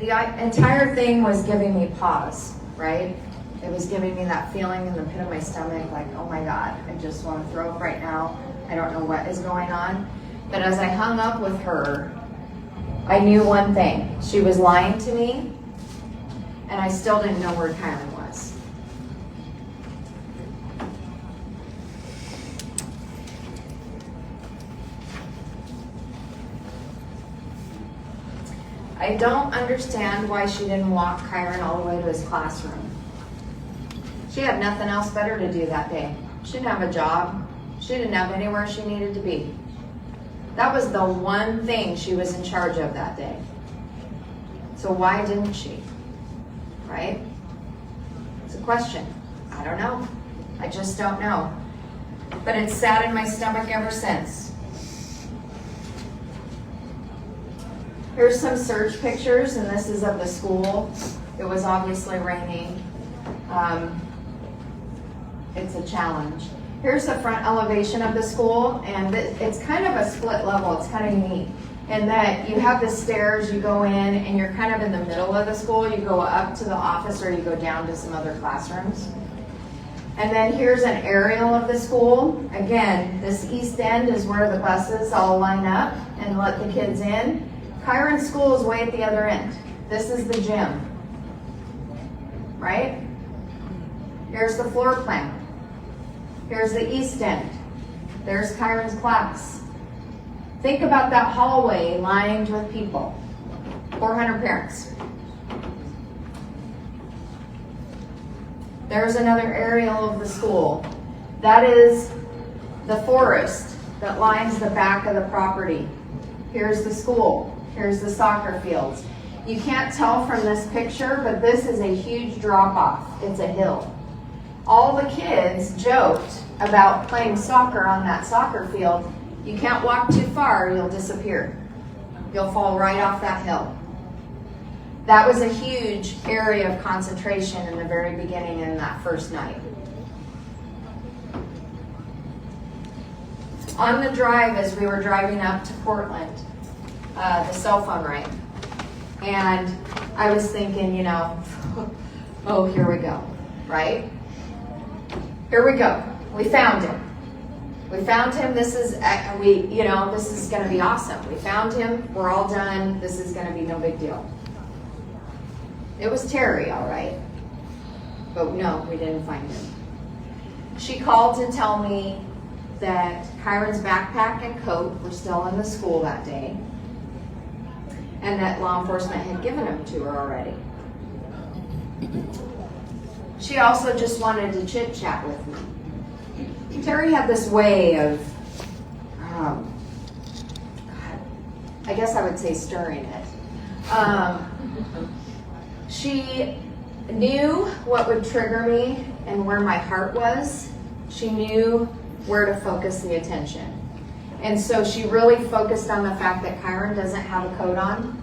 The entire thing was giving me pause, right? It was giving me that feeling in the pit of my stomach, like, oh my God, I just want to throw up right now. I don't know what is going on. But as I hung up with her, I knew one thing. She was lying to me, and I still didn't know where Kyron was. I don't understand why she didn't walk Kyron all the way to his classroom. She had nothing else better to do that day. She didn't have a job. She didn't have anywhere she needed to be. That was the one thing she was in charge of that day. So why didn't she? Right? It's a question. I don't know. I just don't know. But it's sat in my stomach ever since. Here's some search pictures, and this is of the school. It was obviously raining. It's a challenge. Here's the front elevation of the school, and it's kind of a split level. It's kind of unique in that you have the stairs, you go in, and you're kind of in the middle of the school. You go up to the office or you go down to some other classrooms. And then here's an aerial of the school. Again, this east end is where the buses all line up and let the kids in. Kyron's school is way at the other end. This is the gym, right? Here's the floor plan. Here's the east end. There's Kyron's class. Think about that hallway lined with people. 400 parents. There's another aerial of the school. That is the forest that lines the back of the property. Here's the school. Here's the soccer fields. You can't tell from this picture, but this is a huge drop-off. It's a hill. All the kids joked about playing soccer on that soccer field. You can't walk too far, you'll disappear. You'll fall right off that hill. That was a huge area of concentration in the very beginning in that first night. On the drive, as we were driving up to Portland, the cell phone rang. And I was thinking, you know, oh, here we go, right? Here we go. We found him. We found him. This is, this is going to be awesome. We found him. We're all done. This is going to be no big deal. It was Terri, all right. But no, we didn't find him. She called to tell me that Kyron's backpack and coat were still in the school that day, and that law enforcement had given them to her already. She also just wanted to chit chat with me. Terri had this way of, I guess I would say stirring it. She knew what would trigger me and where my heart was. She knew where to focus the attention. And so she really focused on the fact that Kyron doesn't have a coat on.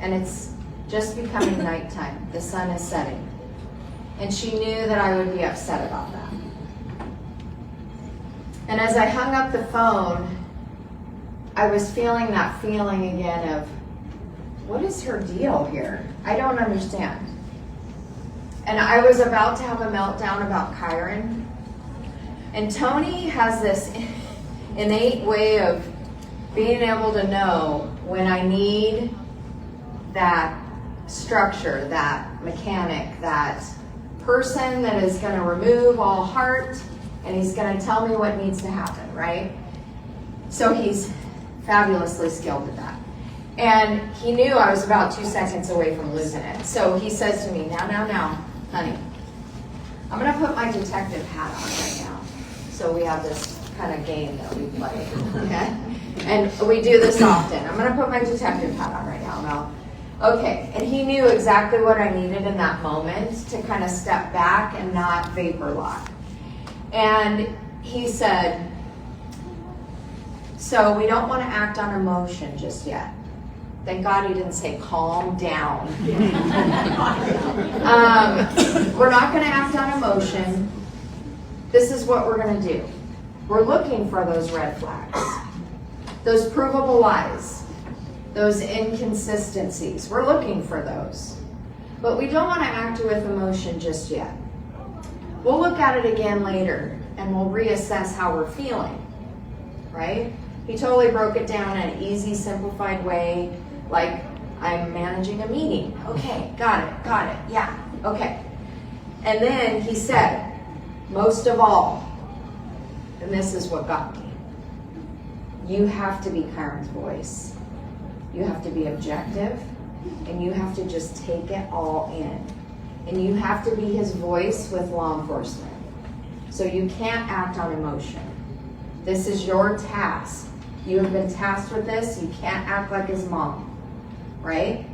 And it's just becoming nighttime. The sun is setting. And she knew that I would be upset about that. And as I hung up the phone, I was feeling that feeling again of, what is her deal here? I don't understand. And I was about to have a meltdown about Kyron. And Tony has this innate way of being able to know when I need that structure, that mechanic, that person that is going to remove all heart, and he's going to tell me what needs to happen, right? So he's fabulously skilled at that. And he knew I was about 2 seconds away from losing it. So he says to me, now, honey, I'm going to put my detective hat on right now. So we have this kind of game that we play, okay? And we do this often. I'm going to put my detective hat on right now. Okay, and he knew exactly what I needed in that moment to kind of step back and not vapor lock. And he said, so we don't want to act on emotion just yet. Thank God he didn't say calm down. We're not going to act on emotion. This is what we're going to do. We're looking for those red flags, those provable lies. those inconsistencies. We're looking for those. But we don't want to act with emotion just yet. We'll look at it again later and we'll reassess how we're feeling, right? He totally broke it down in an easy, simplified way, like I'm managing a meeting. Okay, got it, yeah, okay. And then he said, most of all, and this is what got me, you have to be Kyron's voice. You have to be objective, and you have to just take it all in. And you have to be his voice with law enforcement. So you can't act on emotion. This is your task. You have been tasked with this. You can't act like his mom, right?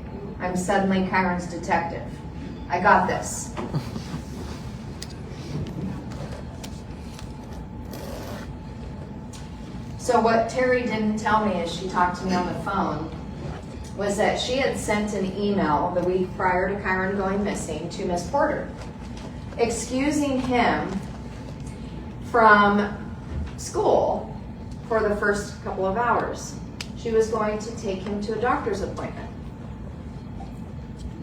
I'm suddenly Kyron's detective. I got this. So what Terri didn't tell me as she talked to me on the phone was that she had sent an email the week prior to Kyron going missing to Miss Porter, excusing him from school for the first couple of hours. She was going to take him to a doctor's appointment.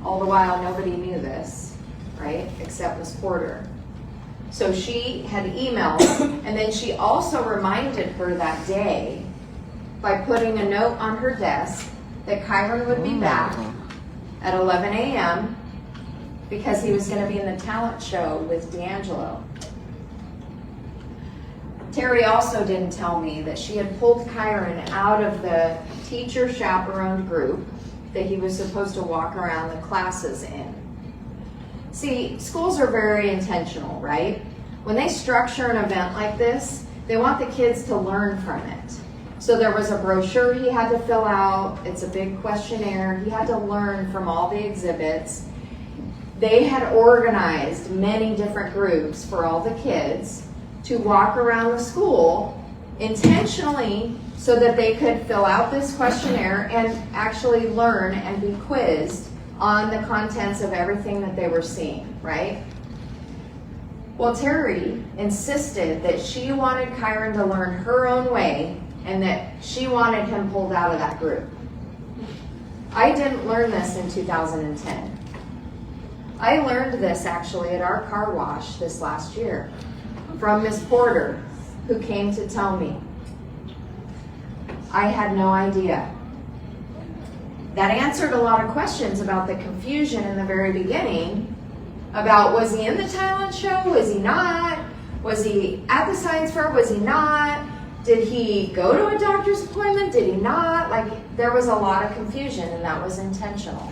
All the while, nobody knew this, right, except Miss Porter. So she had emailed, and then she also reminded her that day by putting a note on her desk that Kyron would be back at 11 a.m. because he was going to be in the talent show with D'Angelo. Terri also didn't tell me that she had pulled Kyron out of the teacher chaperoned group that he was supposed to walk around the classes in. See, schools are very intentional, right? When they structure an event like this, they want the kids to learn from it. So there was a brochure he had to fill out. It's a big questionnaire. He had to learn from all the exhibits. They had organized many different groups for all the kids to walk around the school intentionally so that they could fill out this questionnaire and actually learn and be quizzed on the contents of everything that they were seeing, right? Well, Terri insisted that she wanted Kyron to learn her own way and that she wanted him pulled out of that group. I didn't learn this in 2010. I learned this actually at our car wash this last year from Miss Porter, who came to tell me. I had no idea. That answered a lot of questions about the confusion in the very beginning about, was he in the talent show? Was he not? Was he at the science fair? Was he not? Did he go to a doctor's appointment? Did he not? Like, there was a lot of confusion, and that was intentional.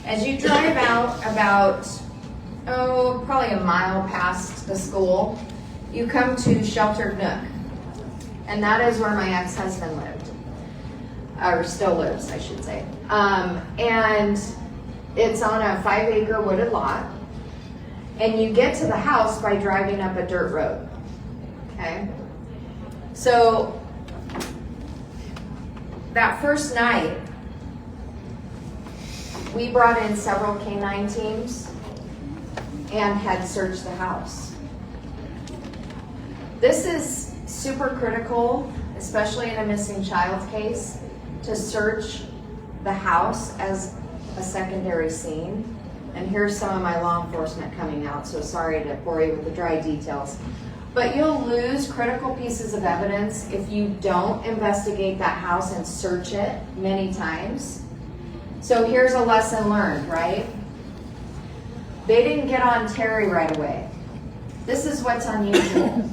As you drive out about, probably a mile past the school, you come to Sheltered Nook. And that is where my ex-husband lived. Or still lives, I should say. And it's on a 5-acre wooded lot. And you get to the house by driving up a dirt road. Okay? So, that first night, we brought in several K-9 teams and had searched the house. This is super critical, especially in a missing child case, to search the house as a secondary scene. And here's some of my law enforcement coming out, so sorry to bore you with the dry details. But you'll lose critical pieces of evidence if you don't investigate that house and search it many times. So here's a lesson learned, right? They didn't get on Terri right away. This is what's unusual.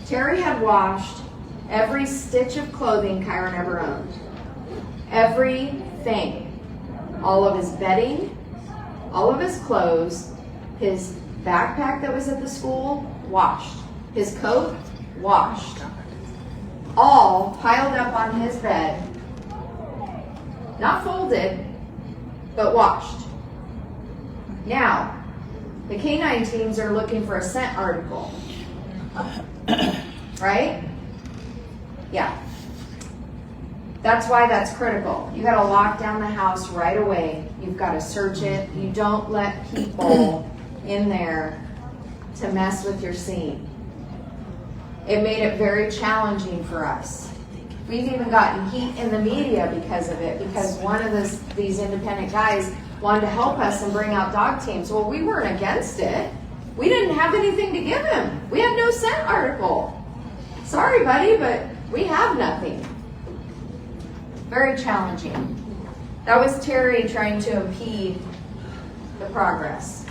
Terri had washed every stitch of clothing Kyron ever owned. Everything. All of his bedding, all of his clothes, his backpack that was at the school, washed. His coat, washed. All piled up on his bed. Not folded, but washed. Now, the K-9 teams are looking for a scent article. Right? Yeah. That's why that's critical. You gotta lock down the house right away. You've gotta search it. You don't let people in there to mess with your scene. It made it very challenging for us. We've even gotten heat in the media because of it, because one of these independent guys wanted to help us and bring out dog teams. Well, we weren't against it. We didn't have anything to give him. We had no scent article. Sorry, buddy, but we have nothing. Very challenging. That was Terri trying to impede the progress.